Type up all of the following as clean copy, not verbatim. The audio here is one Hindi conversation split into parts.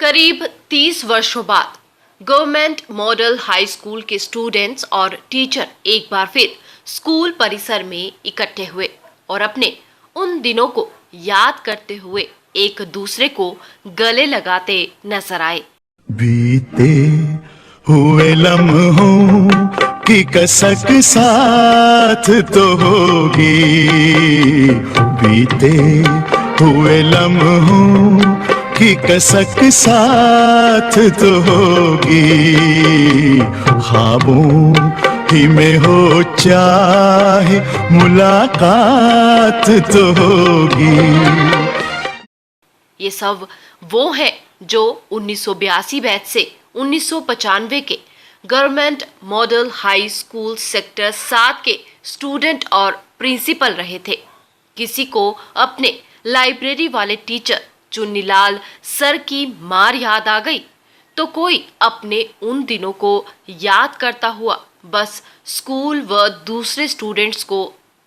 करीब 30 वर्षों बाद गवर्नमेंट मॉडल हाई स्कूल के स्टूडेंट्स और टीचर एक बार फिर स्कूल परिसर में इकट्ठे हुए और अपने उन दिनों को याद करते हुए एक दूसरे को गले लगाते नजर आए। बीते हुए लम्हों की कसक साथ तो होगी, बीते हुए लम्हों की कसक साथ तो होगी, ख्वाबों ही में हो चाहे मुलाकात तो होगी। ये सब वो है जो 1982 बैच से 1995 के government model high school sector 7 के स्टूडेंट और प्रिंसिपल रहे थे। किसी को अपने लाइब्रेरी वाले टीचर चुन्नीलाल सर की मार याद आ गई, तो कोई अपने उन दिनों को याद करता हुआ बस स्कूल व दूसरे स्टूडेंट्स को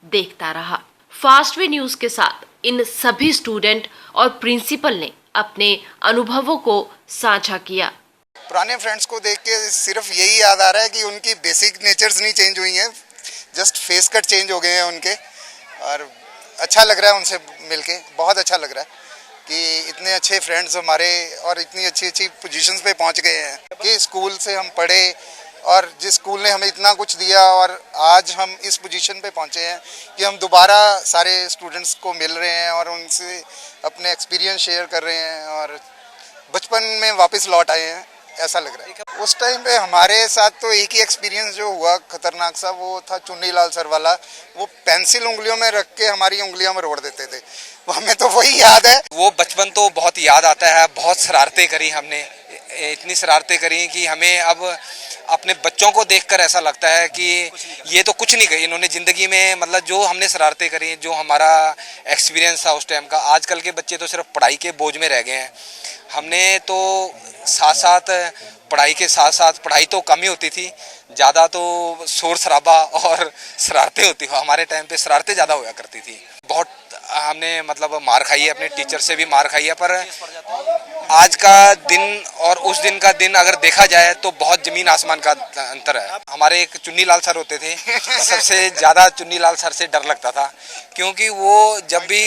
देखता रहा। फास्ट वे न्यूज के साथ इन सभी स्टूडेंट और प्रिंसिपल ने अपने अनुभवों को साझा किया। पुराने फ्रेंड्स को देख के सिर्फ यही याद आ रहा है कि उनकी बेसिक नेचर्स नहीं चेंज हुई हैं, जस्ट फेस कट चेंज हो गए हैं उनके। और अच्छा लग रहा है उनसे मिलके, बहुत अच्छा लग रहा है कि इतने अच्छे फ्रेंड्स हमारे और इतनी अच्छी अच्छी पोजीशंस पे पहुंच गए हैं कि स्कूल से हम पढ़े और जिस स्कूल ने हमें इतना कुछ दिया और आज हम इस पोजीशन पे पहुंचे हैं कि हम दोबारा सारे स्टूडेंट्स को मिल रहे हैं और उनसे अपने एक्सपीरियंस शेयर कर रहे हैं और बचपन में वापस लौट आए हैं, ऐसा लग रहा है। उस टाइम पे हमारे साथ तो एक ही एक्सपीरियंस जो हुआ खतरनाक सा, वो था चुन्नीलाल सर वाला। वो पेंसिल उंगलियों में रख के हमारी उंगलियों में रोड़ देते थे, हमें तो वही याद है। वो बचपन तो बहुत याद आता है। बहुत शरारतें करी हमने, इतनी शरारतें करी कि हमें अब अपने बच्चों को देखकर ऐसा लगता है कि ये तो कुछ नहीं करी इन्होंने ज़िंदगी में। मतलब जो हमने शरारतें करी, जो हमारा एक्सपीरियंस था उस टाइम का। आजकल के बच्चे तो सिर्फ पढ़ाई के बोझ में रह गए हैं। हमने तो साथ साथ पढ़ाई के साथ साथ पढ़ाई तो कम ही होती थी, ज़्यादा तो शोर शराबा और शरारतें होती। हमारे टाइम पे शरारतें ज़्यादा हुआ करती थी। बहुत हमने मतलब मार खाई है, अपने टीचर से भी मार खाई है। पर आज का दिन और उस दिन का दिन अगर देखा जाए तो बहुत ज़मीन आसमान का अंतर है। हमारे एक चुन्नीलाल सर होते थे, सबसे ज़्यादा चुन्नीलाल सर से डर लगता था, क्योंकि वो जब भी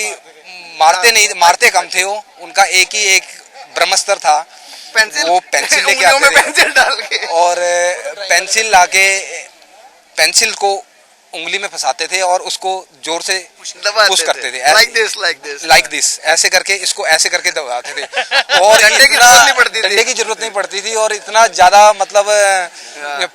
मारते कम थे। वो उनका एक ही एक ब्रह्मास्त्र था, वो पेंसिल लेके आते थे और पेंसिल लाके पेंसिल को उंगली में फंसाते थे और उसको जोर से पुश करते थे, लाइक दिस ऐसे करके, इसको ऐसे करके दबाते थे और डंडे की जरूरत नहीं पड़ती थी और इतना ज्यादा मतलब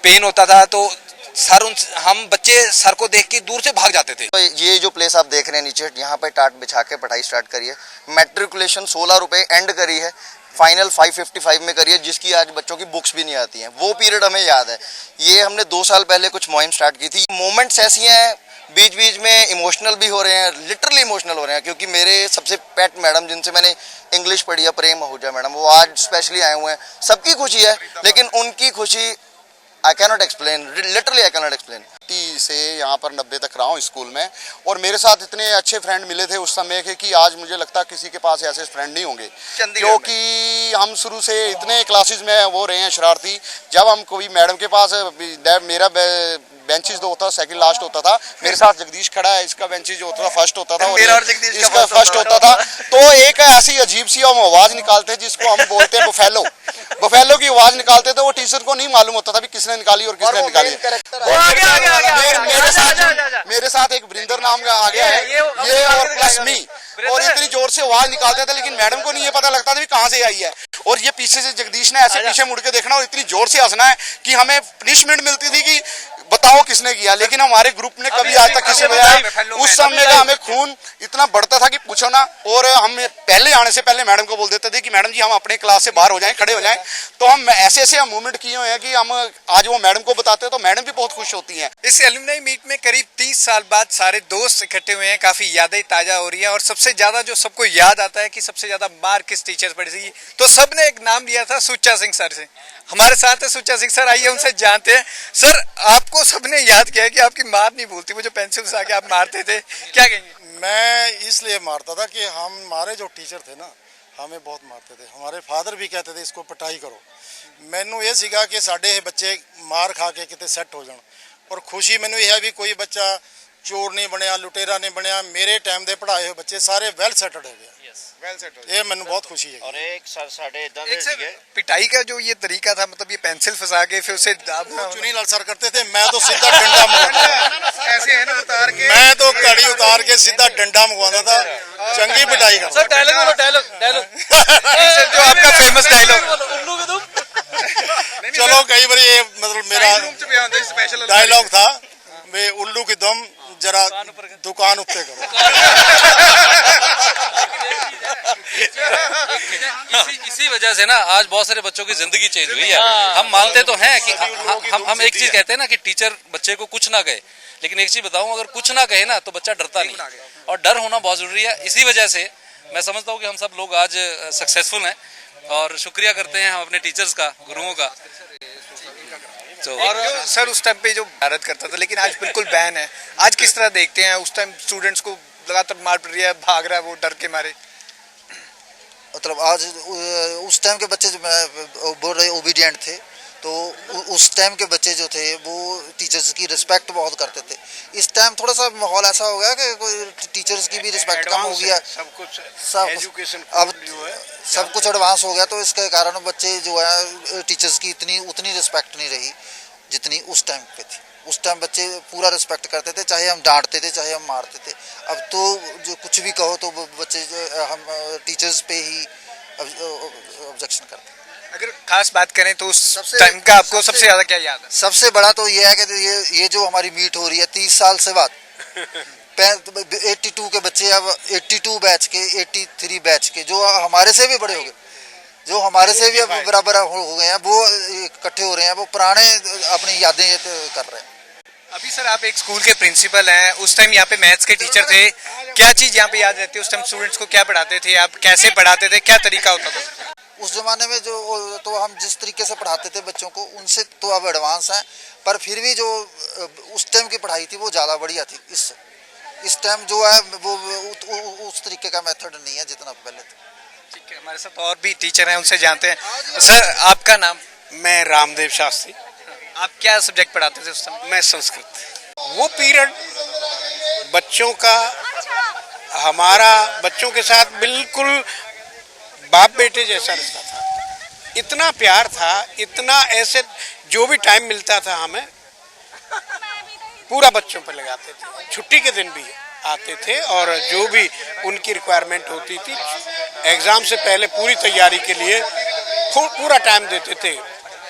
पेन होता था। तो सर हम बच्चे सर को देख के दूर से भाग जाते थे। तो ये जो प्लेस आप देख रहे हैं नीचे, यहाँ पे टाट बिछा के पढ़ाई स्टार्ट करी है। मैट्रिकुलेशन 16 रुपए एंड करी है, फाइनल 555 में करी है, जिसकी आज बच्चों की बुक्स भी नहीं आती हैं। वो पीरियड हमें याद है। ये हमने 2 साल पहले कुछ मुहिम स्टार्ट की थी। मोमेंट्स ऐसी हैं, बीच बीच में इमोशनल भी हो रहे हैं, लिटरली इमोशनल हो रहे हैं, क्योंकि मेरे सबसे पेट मैडम जिनसे मैंने इंग्लिश पढ़ी है, प्रेम आहूजा मैडम, वो आज स्पेशली आए हुए हैं। सबकी खुशी है, लेकिन उनकी खुशी I cannot explain, literally I cannot explain. से यहाँ पर 90 तक रहा हूँ स्कूल में, और मेरे साथ इतने अच्छे फ्रेंड मिले थे उस समय के कि आज मुझे लगता है किसी के पास ऐसे फ्रेंड नहीं होंगे, क्योंकि हम शुरू से इतने क्लासेस में वो रहे हैं शरारती। जब हम कोई मैडम के पास, मेरा बेंचेस जो होता सेकंड लास्ट होता था, मेरे साथ जगदीश खड़ा है, इसका बेंचेस जो होता था फर्स्ट होता था और इसका फर्स्ट होता था। तो एक ऐसी अजीब सी हम आवाज निकालते जिसको हम बोलते हैं बफेलो, बफेलो की आवाज निकालते थे। वो टीचर को नहीं मालूम होता था भी किसने निकाली और किसने निकाली। मेरे साथ एक वरिंदर नाम का आ गया है, ये और प्लस मी, और इतनी जोर से आवाज निकालते थे, लेकिन मैडम को नहीं ये पता लगता था भी कहाँ से आई है। और ये पीछे से जगदीश ने ऐसे पीछे मुड़ के देखना और इतनी जोर से हंसना है कि हमें पनिशमेंट मिलती थी कि बताओ किसने किया। लेकिन हमारे ग्रुप ने कभी आज तक किसी बताया। उस समय का हमें खून इतना बढ़ता था कि पूछो ना। और हम पहले आने से पहले मैडम को बोल देते थे कि मैडम जी हम अपने क्लास से बाहर हो जाएं, खड़े हो जाएं। तो हम ऐसे ऐसे मूवमेंट किए हुए हैं कि हम आज वो मैडम को बताते हैं तो मैडम भी बहुत खुश होती हैं। इस एलुमनाई मीट में करीब 30 साल बाद सारे दोस्त इकट्ठे हुए हैं, काफी यादें ताजा हो रही हैं। और सबसे ज्यादा जो सबको याद आता है कि सबसे ज्यादा मार किस टीचर पड़ी थी, तो सबने एक नाम लिया था सुच्चा सिंह सर से। हमारे साथ है सुच्चा सिंह सर, आइए उनसे जानते हैं। सर, आपको सबने याद किया है कि आपकी मार नहीं भूलती, वो जो पेंसिल से आके आप मारते थे, क्या कहेंगे? मैं इसलिए मारता था कि हमारे जो टीचर थे ना, हमें बहुत मारते थे। हमारे फादर भी कहते थे इसको पिटाई करो। मैनू ये सीगा कि साडे ये बच्चे मार खा के किते सैट हो जाण, और खुशी मैनू ये है भी कोई बच्चा चोर नहीं बनया, लुटेरा नहीं बनया। मेरे टाइम दे पढ़ाए हुए बच्चे सारे वैल सैटड हो गए। ये मैनू बहुत खुशी है। और एक साढ़े एक सर पिटाई का जो ये तरीका था, मतलब ये पेंसिल फंसा के फिर उसे दाबना, चुनी लाल सर करते थे, मैं तो सीधा डंडा मंगवाता ऐसे है ना उतार के, मैं तो कड़ी उतार के सीधा डंडा मंगवाता था। चंगी पिटाई करता। सर डायलॉग बोलो, डायलॉग जो आपका फेमस डायलॉग। चलो कई बार ये मतलब मेरा डायलॉग था, वे उल्लू की दम जरा दुकान उत्ते करो। इसी वजह से ना आज बहुत सारे बच्चों की जिंदगी चेंज हुई है। हम मानते तो हैं कि हम एक चीज कहते हैं ना कि टीचर बच्चे को कुछ ना कहे, लेकिन एक चीज बताऊं, अगर कुछ ना कहे ना तो बच्चा डरता नहीं, और डर होना बहुत जरूरी है। इसी वजह से मैं समझता हूँ कि हम सब लोग आज सक्सेसफुल हैं, और शुक्रिया करते हैं हम अपने टीचर्स का, गुरुओं का। तो और सर उस टाइम पे जो भारत करता था, लेकिन आज बिल्कुल बैन है। आज किस तरह देखते हैं? उस टाइम स्टूडेंट्स को लगातार मार पड़ रही है, भाग रहा है वो डर के मारे। मतलब आज उस टाइम के बच्चे जो मैं बोल रहे ओबीडियंट थे, तो उस टाइम के बच्चे जो थे वो टीचर्स की रिस्पेक्ट बहुत करते थे। इस टाइम थोड़ा सा माहौल ऐसा हो गया कि टीचर्स की भी रिस्पेक्ट कम हो गया, सब एजुकेशन अब सब कुछ एडवांस हो गया, तो इसके कारण बच्चे जो है टीचर्स की उतनी रिस्पेक्ट नहीं रही जितनी उस टाइम पे थी। उस टाइम बच्चे पूरा रिस्पेक्ट करते थे, चाहे हम डांटते थे चाहे हम मारते थे। अब तो जो कुछ भी कहो तो बच्चे हम टीचर्स पे ही ऑब्जेक्शन करते हैं। अगर खास बात करें तो उस टाइम का आपको सबसे ज्यादा क्या याद है? सबसे बड़ा तो ये है कि ये जो हमारी मीट हो रही है 30 साल से बाद 82 के बच्चे अब 82 बैच के 83 बैच के जो हमारे से भी बड़े हो गए, जो हमारे से भी अब बराबर हो गए हैं, वो इकट्ठे हो रहे हैं, वो पुराने अपनी यादें कर रहे हैं। अभी सर आप एक स्कूल के प्रिंसिपल हैं, उस टाइम यहाँ पे मैथ्स के टीचर थे, क्या चीज यहाँ पे याद रहती है? उस टाइम स्टूडेंट्स को क्या पढ़ाते थे आप, कैसे पढ़ाते थे, क्या तरीका होता था? उस जमाने में जो तो हम जिस तरीके से पढ़ाते थे बच्चों को, उनसे तो अब एडवांस हैं, पर फिर भी जो उस टाइम की पढ़ाई थी वो ज़्यादा बढ़िया थी। इस टाइम जो है वो उस तरीके का मेथड नहीं है जितना पहले था। ठीक है, हमारे साथ और भी टीचर हैं, उनसे जानते हैं। सर आपका नाम? मैं रामदेव शास्त्री। आप क्या सब्जेक्ट पढ़ाते थे उस समय? मैं संस्कृत। वो पीरियड बच्चों का, हमारा बच्चों के साथ बिल्कुल बाप बेटे जैसा रिश्ता था। इतना प्यार था, इतना ऐसे जो भी टाइम मिलता था हमें पूरा बच्चों पर लगाते थे। छुट्टी के दिन भी आते थे, और जो भी उनकी रिक्वायरमेंट होती थी एग्ज़ाम से पहले पूरी तैयारी के लिए पूरा टाइम देते थे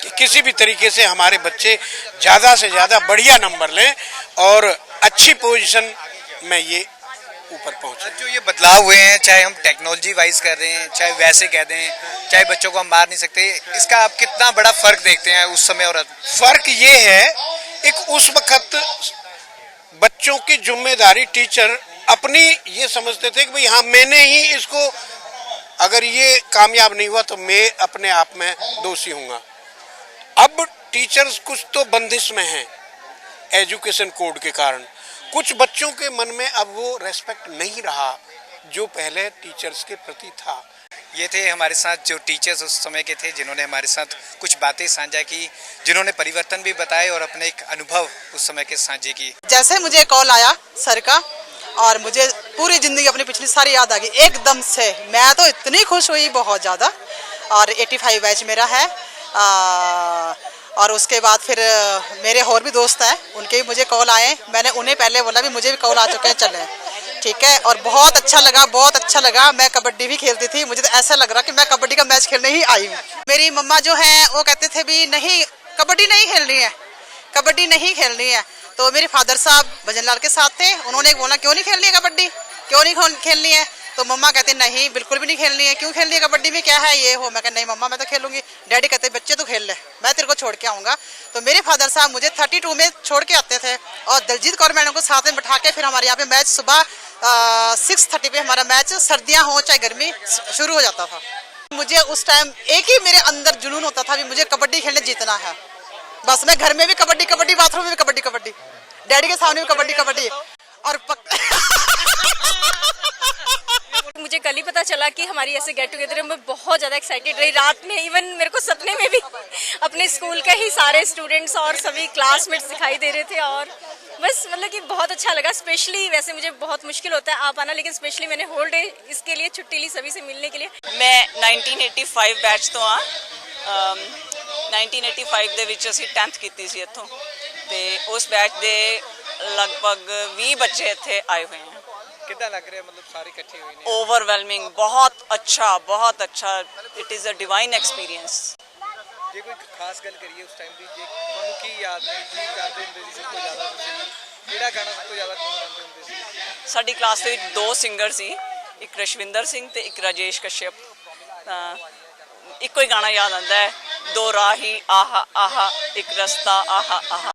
कि किसी भी तरीके से हमारे बच्चे ज़्यादा से ज़्यादा बढ़िया नंबर लें और अच्छी पोजीशन में ये ऊपर पहुंचे। जो ये बदलाव हुए हैं, चाहे हम टेक्नोलॉजी वाइज कर रहे हैं, चाहे वैसे कह दें, चाहे बच्चों को हम मार नहीं सकते, इसका आप कितना बड़ा फर्क देखते हैं उस समय और अब? फर्क ये है, एक उस वक्त बच्चों की जिम्मेदारी टीचर अपनी ये समझते थे कि भाई हाँ मैंने ही इसको, अगर ये कामयाब नहीं हुआ तो मैं अपने आप में दोषी हूँगा। अब टीचर्स कुछ तो बंदिश में हैं एजुकेशन कोड के कारण। कुछ बच्चों के मन में अब वो रेस्पेक्ट नहीं रहा जो पहले टीचर्स के प्रति था। ये थे हमारे साथ जो टीचर्स उस समय के थे, जिन्होंने हमारे साथ कुछ बातें साझा की, जिन्होंने परिवर्तन भी बताए और अपने एक अनुभव उस समय के साझे की। जैसे मुझे कॉल आया सर का, और मुझे पूरी ज़िंदगी अपनी पिछली सारी याद आ गई एकदम से। मैं तो इतनी खुश हुई बहुत ज़्यादा। और 85 बैच मेरा है। और उसके बाद फिर मेरे और भी दोस्त हैं, उनके भी मुझे कॉल आए। मैंने उन्हें पहले बोला भी मुझे भी कॉल आ चुके हैं, चलें, ठीक है। और बहुत अच्छा लगा, बहुत अच्छा लगा। मैं कबड्डी भी खेलती थी, मुझे तो ऐसा लग रहा कि मैं कबड्डी का मैच खेलने ही आई हूँ। मेरी मम्मा जो हैं वो कहते थे भी नहीं, कबड्डी नहीं खेलनी है, कबड्डी नहीं खेलनी है। तो मेरे फादर साहब भजन लाल के साथ थे, उन्होंने बोला क्यों नहीं खेलनी है कबड्डी, क्यों नहीं खेलनी है? तो मम्मा कहते नहीं बिल्कुल भी नहीं खेलनी है। क्यों खेलनी है कबड्डी में, क्या है ये हो? मैं कहती नहीं मम्मा मैं तो खेलूंगी। डैडी कहते बच्चे तो खेल ले, मैं तेरे को छोड़ के आऊँगा। तो मेरे फादर साहब मुझे 32 में छोड़ के आते थे, और दलजीत कौर मैडम को साथ में बैठा के फिर हमारे यहाँ पे मैच सुबह 6:30 पे हमारा मैच, सर्दियाँ हो चाहे गर्मी, शुरू हो जाता था। मुझे उस टाइम एक ही मेरे अंदर जुनून होता था भी मुझे कबड्डी खेलने जीतना है। बस मैं घर में भी कबड्डी कबड्डी, बाथरूम में भी कबड्डी कबड्डी, डैडी के सामने भी कबड्डी कबड्डी। और मुझे कल ही पता चला कि हमारी ऐसे गेट टुगेदर है, मैं बहुत ज़्यादा एक्साइटेड रही। रात में इवन मेरे को सपने में भी अपने स्कूल के ही सारे स्टूडेंट्स और सभी क्लासमेट्स दिखाई दे रहे थे और बस मतलब कि बहुत अच्छा लगा। स्पेशली वैसे मुझे बहुत मुश्किल होता है आ पाना, लेकिन स्पेशली मैंने होल डे इसके लिए छुट्टी ली सभी से मिलने के लिए। मैं 1985 बैच तो हाँ 1985 ਦੇ ਵਿੱਚ ਅਸੀਂ 10th ਕੀਤੀ ਸੀ ਇੱਥੋਂ ਤੇ ਉਸ ਬੈਚ ਦੇ ਲਗਭਗ 20 ਬੱਚੇ ਇੱਥੇ ਆਏ ਹੋਏ ਹਨ। कितना लग रहा है मतलब सारे इकट्ठे हुए हैं? ओवरवेलमिंग, बहुत अच्छा। It is a divine experience. ਜੇ ਕੋਈ ਖਾਸ ਗੱਲ ਕਰੀਏ ਉਸ ਟਾਈਮ ਦੀ, ਜੇ ਤੁਹਾਨੂੰ ਕੀ ਯਾਦ ਨੇ, ਕੀ ਕਰਦੇ ਹੁੰਦੇ ਸੀ ਸਭ ਤੋਂ ਜ਼ਿਆਦਾ ਤੁਸੀਂ, ਕਿਹੜਾ ਗਾਣਾ ਸਭ ਤੋਂ ਜ਼ਿਆਦਾ ਗੁੰਗਣਾਉਂਦੇ ਹੁੰਦੇ ਸੀ? ਸਾਡੀ ਕਲਾਸ ਦੇ ਵਿੱਚ 2 ਸਿੰਗਰ ਸੀ, ਇੱਕ ਰਸ਼ਵਿੰਦਰ ਸਿੰਘ ਤੇ ਇੱਕ ਰਾਜੇਸ਼ ਕਸ਼ਯਪ। ਤਾਂ ਇੱਕੋ ਹੀ ਗਾਣਾ ਯਾਦ ਆਉਂਦਾ ਹੈ, ਦੋ ਰਾਹੀ ਆਹਾ ਆਹਾ ਇੱਕ ਰਸਤਾ ਆਹਾ ਆਹਾ।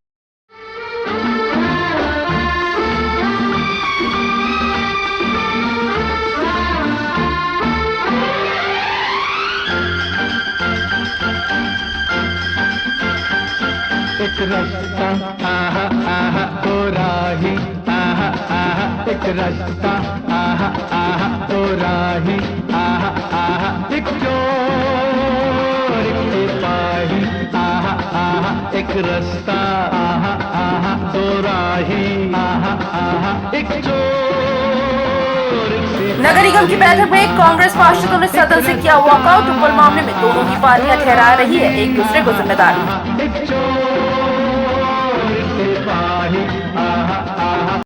एक रास्ता आहा आहा ओ राही आहा आहा एक रास्ता आहा आहा ओ राही आहा आहा एक चोर एक सिपाही आहा आहा एक रास्ता आहा आहा ओ राही आहा आहा एक चोर एक सिपाही। नगर निगम की बैठक में कांग्रेस पार्षदों ने सदन से किया वॉकआउट। उपल मामले में दोनों ही पार्टियां ठहरा रही है एक दूसरे को जिम्मेदार।